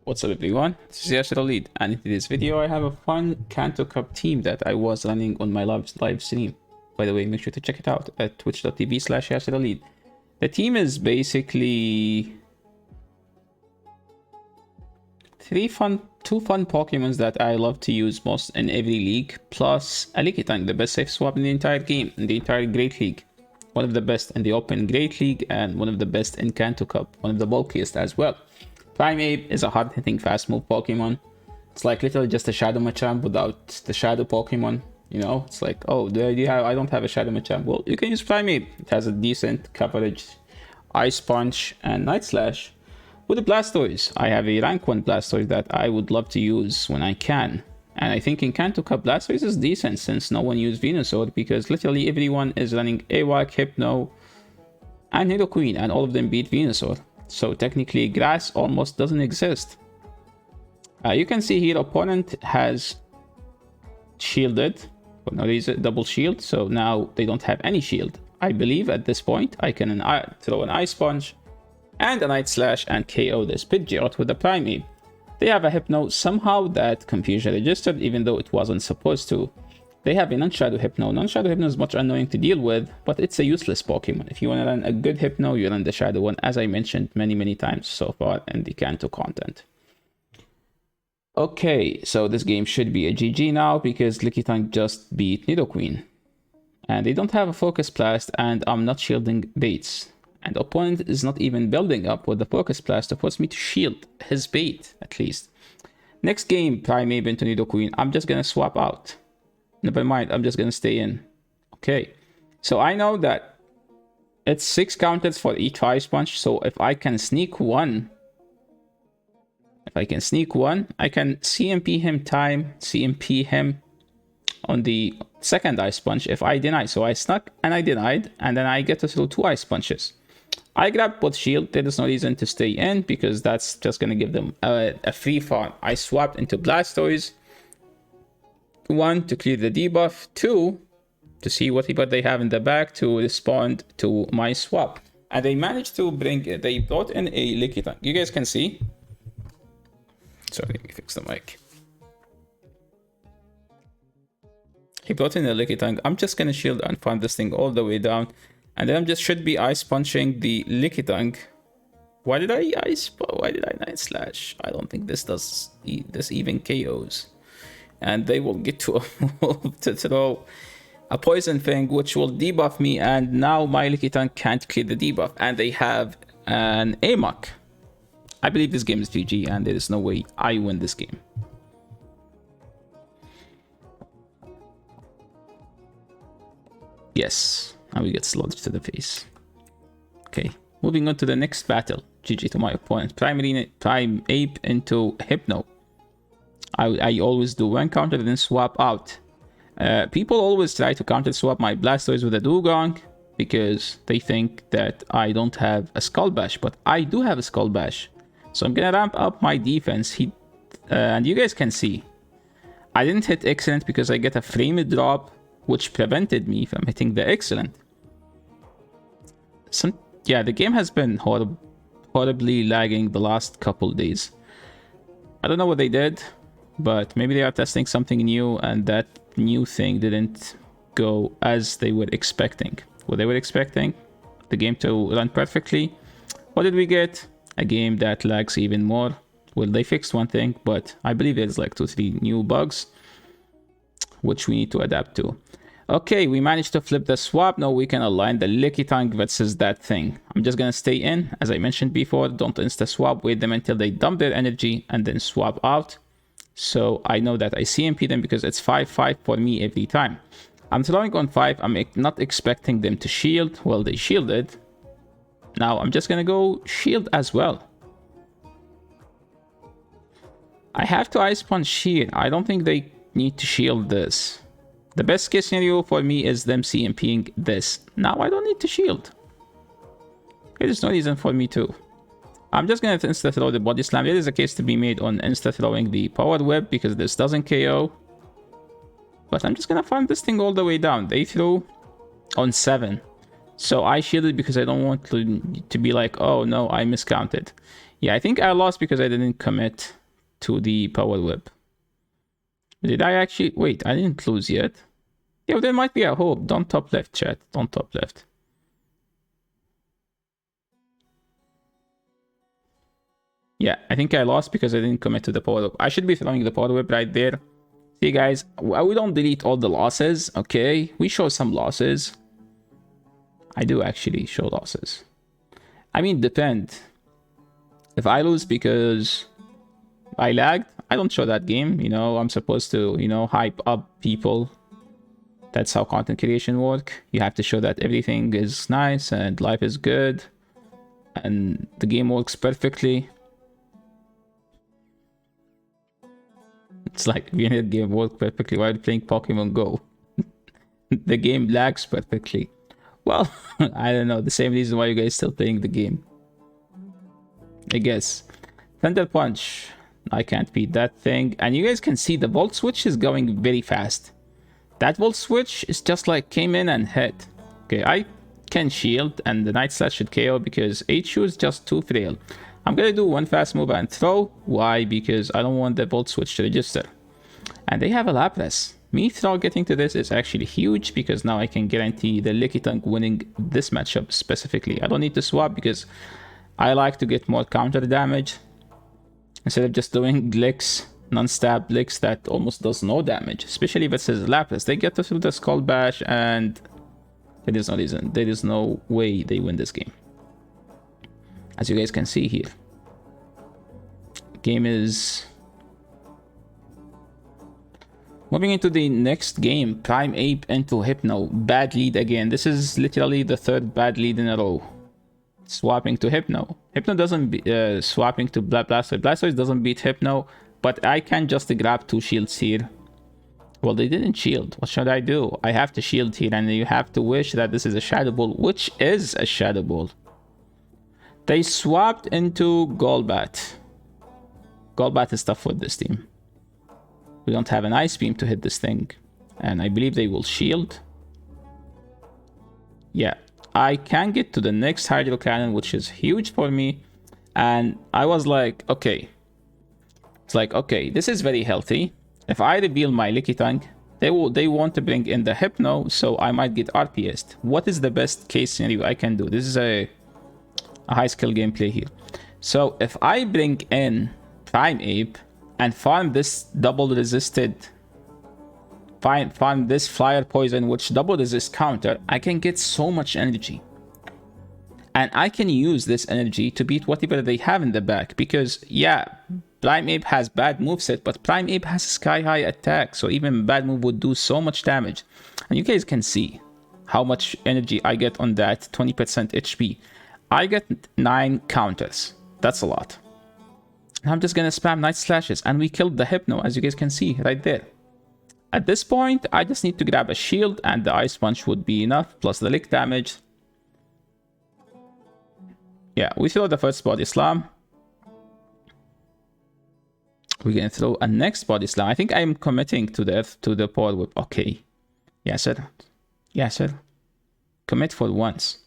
What's up everyone, this is Yashir Lead, and in this video I have a fun Kanto Cup team that I was running on my live stream. By the way, make sure to check it out at twitch.tv/YashirLead. The team is basically two fun Pokemons that I love to use most in every league, plus a Lickitung, the best safe swap in the entire game, in the entire Great League. One of the best in the Open Great League, and one of the best in Kanto Cup, one of the bulkiest as well. PRIMAPE is a hard-hitting, fast-move Pokemon. It's like literally just a Shadow Machamp without the Shadow Pokemon. You know, it's like, oh, I don't have a Shadow Machamp. Well, you can use PRIMAPE. It has a decent coverage, Ice Punch, and Night Slash. With the Blastoise, I have a rank 1 Blastoise that I would love to use when I can. And I think in Kanto Cup, Blastoise is decent since no one used Venusaur, because literally everyone is running AWAC, Hypno, and Nidoqueen, and all of them beat Venusaur. So technically, grass almost doesn't exist. You can see here, opponent has shielded for no reason, double shield. So now they don't have any shield. I believe at this point I can throw an Ice Punch and a Night Slash and KO this Pidgeot with the Primeape. They have a Hypno somehow that Confusion registered, even though it wasn't supposed to. They have a non-Shadow Hypno. Non-Shadow Hypno is much annoying to deal with, but it's a useless Pokemon. If you want to run a good Hypno, you run the Shadow one, as I mentioned many times so far in the Kanto content. Okay, so this game should be a GG now, because Lickitung just beat Nidoqueen. And they don't have a Focus Blast, and I'm not shielding baits. And opponent is not even building up with the Focus Blast to force me to shield his bait, at least. Next game, Primeape into Nidoqueen, I'm just gonna swap out. Never mind, I'm just gonna stay in. Okay, so I know that it's 6 counters for each Ice Punch, so if I can sneak one, I can CMP him CMP him on the second Ice Punch if I deny. So I snuck and I denied, and then I get to throw 2 Ice Punches. I grabbed both shield. There is no reason to stay in, because that's just gonna give them a free farm. I swapped into Blastoise. 1, to clear the debuff. 2, to see what they have in the back to respond to my swap. And they managed to they brought in a Lickitung. You guys can see. Sorry, let me fix the mic. He brought in a Lickitung. I'm just gonna shield and farm this thing all the way down. And then I'm just should be Ice Punching the Lickitung. Why did I Night Slash? I don't think this even KOs. And they will get to throw a Poison Fang, which will debuff me, and now my Lickitung can't clear the debuff, and they have an Amok. I believe this game is GG, and there is no way I win this game. Yes, now we get slaughtered to the face. Okay, moving on to the next battle. GG to my opponent. Primeape into Hypno. I always do 1 counter, then swap out. People always try to counter swap my Blastoise with a Dugong, because they think that I don't have a Skull Bash, but I do have a Skull Bash. So I'm gonna ramp up my defense. And you guys can see, I didn't hit Excellent because I get a frame drop, which prevented me from hitting the Excellent. Yeah, the game has been horribly lagging the last couple days. I don't know what they did, but maybe they are testing something new, and that new thing didn't go as they were expecting. What they were expecting, the game to run perfectly. What did we get? A game that lags even more. Well, they fixed one thing, but I believe there's like 2-3 new bugs, which we need to adapt to. Okay, we managed to flip the swap. Now we can align the Lickitung versus that thing. I'm just gonna stay in, as I mentioned before. Don't insta swap. Wait them until they dump their energy and then swap out. So I know that I CMP them, because it's 5-5 for me every time. I'm throwing on 5. I'm not expecting them to shield. Well, they shielded. Now I'm just gonna go shield as well. I have to Ice Punch here. I don't think they need to shield this. The best case scenario for me is them CMPing this. Now I don't need to shield. There's no reason for me to. I'm just gonna insta throw the Body Slam. There is a case to be made on insta throwing the Power Whip, because this doesn't KO. But I'm just gonna farm this thing all the way down. They threw on 7. So I shielded because I don't want to be like, oh no, I miscounted. Yeah, I think I lost because I didn't commit to the power whip. Did I actually? Wait, I didn't lose yet. Yeah, there might be a hope. Don't top left, chat. Don't top left. Yeah, I think I lost because I didn't commit to the power whip. I should be throwing the power whip right there. See, guys, we don't delete all the losses, okay? We show some losses. I do actually show losses. I mean, depend. If I lose because I lagged, I don't show that game. You know, I'm supposed to, you know, hype up people. That's how content creation work. You have to show that everything is nice and life is good and the game works perfectly. It's like if the game works perfectly while playing Pokemon Go. The game lags perfectly. Well, I don't know. The same reason why you guys still playing the game. I guess. Thunder Punch. I can't beat that thing. And you guys can see the Volt Switch is going very fast. That Volt Switch is just like came in and hit. Okay, I can shield and the Night Slash should KO because HU is just too frail. I'm gonna do one fast move and throw. Why? Because I don't want the Volt Switch to register. And they have a Lapras. Me throw getting to this is actually huge because now I can guarantee the Lickitung winning this matchup specifically. I don't need to swap because I like to get more counter damage instead of just doing licks, non-stab licks that almost does no damage, especially if it says Lapras. They get through the Skull Bash and there is no reason, there is no way they win this game. As you guys can see here, game is moving into the next game. Primeape into Hypno. Bad lead again. This is literally the third bad lead in a row. Swapping to Hypno. Hypno doesn't be, swapping to Blastoise. Blastoise doesn't beat Hypno, but I can just grab 2 shields here. Well, they didn't shield. What should I do? I have to shield here, and you have to wish that this is a Shadow Ball, which is a Shadow Ball. They swapped into Golbat. Golbat is tough with this team. We don't have an Ice Beam to hit this thing. And I believe they will shield. Yeah. I can get to the next Hydro Cannon, which is huge for me. And I was like, okay. It's like, okay, this is very healthy. If I reveal my Lickitung, they want to bring in the Hypno, so I might get RPS'd. What is the best case scenario I can do? This is a high skill gameplay here. So if I bring in Primeape and farm this double resisted, farm this Flyer Poison which double resist counter, I can get so much energy. And I can use this energy to beat whatever they have in the back. Because yeah, Primeape has bad moveset, but Primeape has sky high attack, so even bad move would do so much damage. And you guys can see how much energy I get on that 20% HP. I get 9 counters. That's a lot. I'm just gonna spam Night Slashes, and we killed the Hypno, as you guys can see right there. At this point, I just need to grab a shield, and the Ice Punch would be enough, plus the lick damage. Yeah, we throw the first Body Slam. We're gonna throw a next Body Slam. I think I'm committing to the Power Whip. Okay. Yeah, sir. Yeah, sir. Commit for once.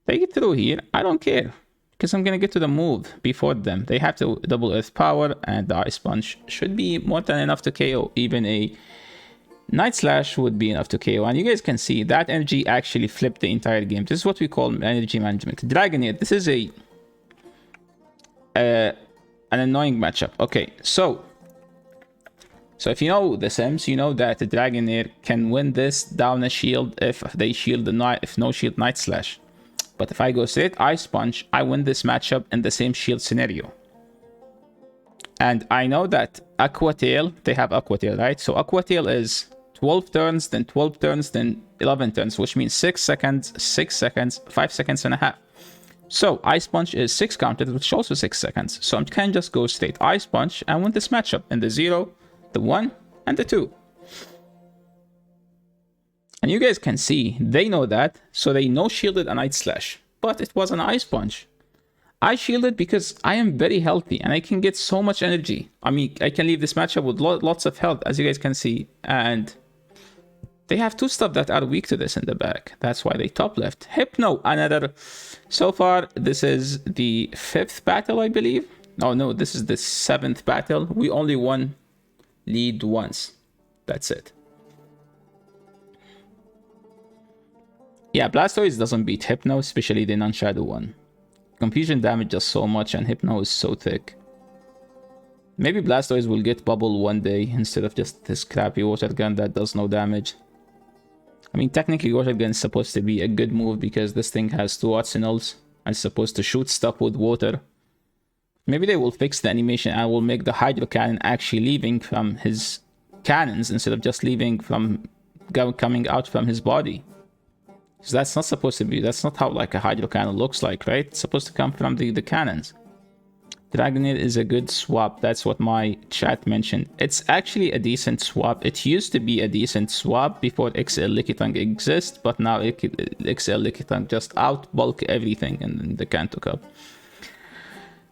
Take it through here. I don't care. Because I'm going to get to the move before them. They have to double Earth Power, and the Ice Punch should be more than enough to KO. Even a Night Slash would be enough to KO. And you guys can see that energy actually flipped the entire game. This is what we call energy management. Dragonair, this is an annoying matchup. Okay, so if you know the Sims, you know that the Dragonair can win this down a shield if they shield the Night, if no shield Night Slash. But if I go straight Ice Punch, I win this matchup in the same shield scenario. And I know that Aqua Tail, they have Aqua Tail, right? So Aqua Tail is 12 turns, then 12 turns, then 11 turns, which means 6 seconds, 6 seconds, 5 seconds and a half. So Ice Punch is 6 counters, which is also 6 seconds. So I can just go straight Ice Punch and win this matchup in the 0, the 1, and the 2. And you guys can see, they know that, so they no-shielded a Night Slash. But it was an Ice Punch. I shielded because I am very healthy, and I can get so much energy. I mean, I can leave this matchup with lots of health, as you guys can see. And They have two stuff that are weak to this in the back. That's why they top left. Hypno, another. So far, this is the 5th battle, I believe. Oh no, this is the 7th battle. We only won lead once. That's it. Yeah, Blastoise doesn't beat Hypno, especially the non-shadow one. Confusion damage does so much and Hypno is so thick. Maybe Blastoise will get Bubble one day instead of just this crappy water gun that does no damage. I mean, technically water gun is supposed to be a good move because this thing has 2 arsenals and it's supposed to shoot stuff with water. Maybe they will fix the animation and will make the Hydro Cannon actually leaving from his cannons instead of just leaving from coming out from his body. So that's not supposed to be, that's not how like a Hydro Cannon looks like, right? It's supposed to come from the cannons. Dragonair is a good swap. That's what my chat mentioned. It's actually a decent swap. It used to be a decent swap before XL Lickitung exists, but now XL Lickitung just outbulk everything in the Kanto Cup.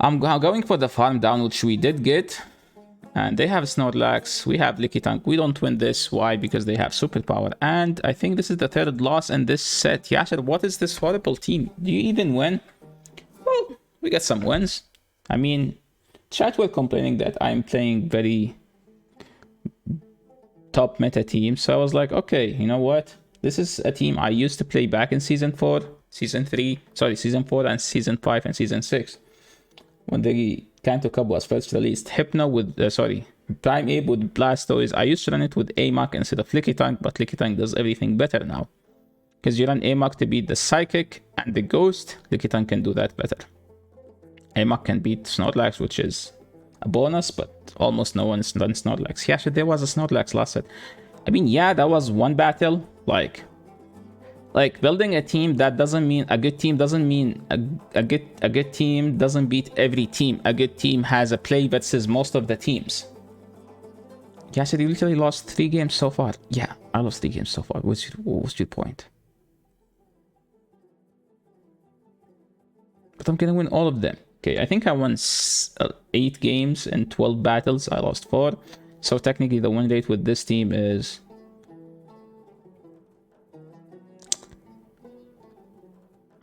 I'm going for the farm down, which we did get. And they have Snorlax. We have Lickitung. We don't win this. Why? Because they have superpower. And I think this is the 3rd loss in this set. Yasher, what is this horrible team? Do you even win? Well, we got some wins. I mean, chat were complaining that I'm playing very top meta team. So I was like, okay, you know what? This is a team I used to play back in Season 4, Season 3, sorry, Season 4 and Season 5 and Season 6. When the Kanto Cup was first released. Hypno with, PriMape with Blastoise. I used to run it with Amok instead of Lickitung, but Lickitung does everything better now. Because you run Amok to beat the Psychic and the Ghost, Lickitung can do that better. Amok can beat Snorlax, which is a bonus, but almost no one's done Snorlax. Yeah, there was a Snorlax last set. I mean, yeah, that was one battle. Like building a team, that doesn't mean a good team doesn't mean a good team doesn't beat every team. A good team has a play versus most of the teams. Yeah, so you literally lost 3 games so far. Yeah, I lost 3 games so far. What's your point? But I'm gonna win all of them. Okay, I think I won 8 games and 12 battles. I lost 4. So technically the win rate with this team is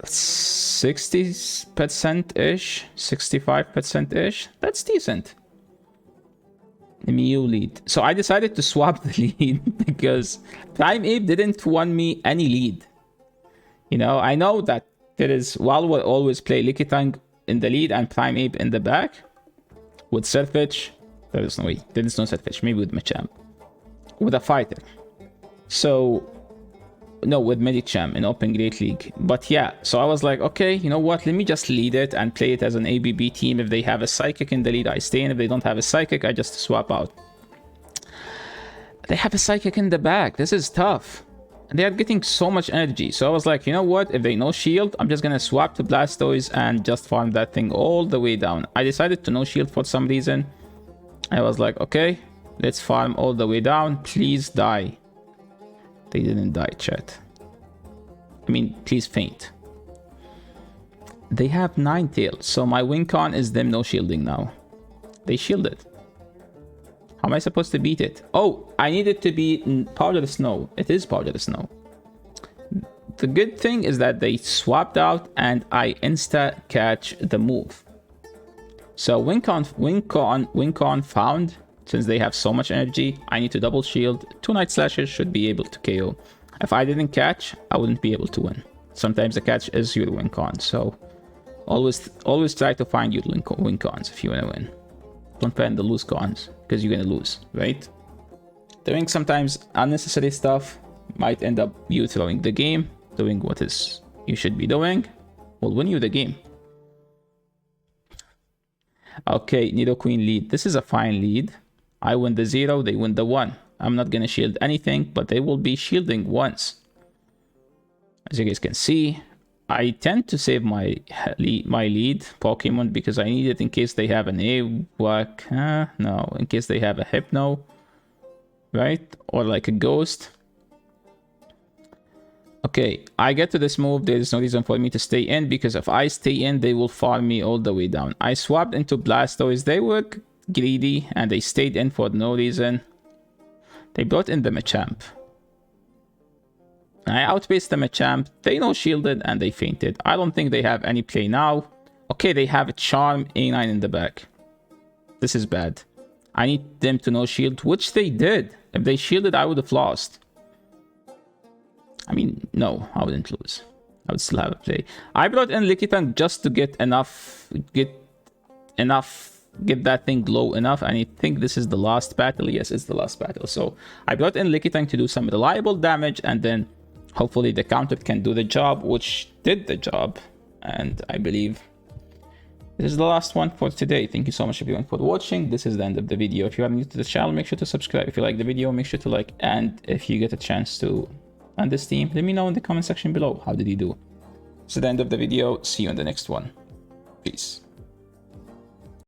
60%-ish, 65%-ish. That's decent. Mew lead. So I decided to swap the lead because PriMape didn't want me any lead. You know, I know that there is, Wal will always play Lickitung in the lead and PriMape in the back. With Surfetch, there is no way. There is no Surfetch, maybe with Machamp. With a fighter. So, no, with Medicham in Open Great League. But yeah, so I was like, okay, you know what? Let me just lead it and play it as an ABB team. If they have a Psychic in the lead, I stay in. If they don't have a Psychic, I just swap out. They have a Psychic in the back. This is tough. And they are getting so much energy. So I was like, you know what? If they no shield, I'm just going to swap to Blastoise and just farm that thing all the way down. I decided to no shield for some reason. I was like, okay, let's farm all the way down. Please die. They didn't die, chat. I mean, please faint. They have 9 tails, so my win con is them no shielding now. They shielded. How am I supposed to beat it? Oh, I need it to be Powder Snow. It is Powder Snow. The good thing is that they swapped out and I insta catch the move. So win con found. Since they have so much energy, I need to double shield. 2 Night Slashers should be able to KO. If I didn't catch, I wouldn't be able to win. Sometimes the catch is your win con, so always try to find your win cons if you want to win. Don't find the lose cons, because you're gonna lose, right? Doing sometimes unnecessary stuff might end up you throwing the game. Doing what is you should be doing will win you the game. Okay, Nidoqueen lead. This is a fine lead. I win the 0, they win the 1. I'm not gonna shield anything, but they will be shielding once. As you guys can see, I tend to save my lead Pokemon because I need it in case they have an AWAC. No, in case they have a Hypno, right? Or like a Ghost. Okay, I get to this move. There is no reason for me to stay in because if I stay in, they will farm me all the way down. I swapped into Blastoise. They were greedy and they stayed in for no reason. They brought in the Machamp. I outpaced them a champ. They no shielded and they fainted. I don't think they have any play now. Okay, they have a charm A9 in the back. This is bad. I need them to no shield, which they did. If they shielded, I would have lost. I mean, no, I wouldn't lose. I would still have a play. I brought in Likitan just to get that thing low enough. And I think this is the last battle. Yes, it's the last battle. So I brought in Likitan to do some reliable damage, and then hopefully the counter can do the job, which did the job. And I believe this is the last one for today. Thank you so much everyone for watching. This is the end of the video. If you are new to the channel, make sure to subscribe. If you like the video, make sure to like. And if you get a chance to run this team, let me know in the comment section below. How did you do? This is the end of the video. See you in the next one. Peace.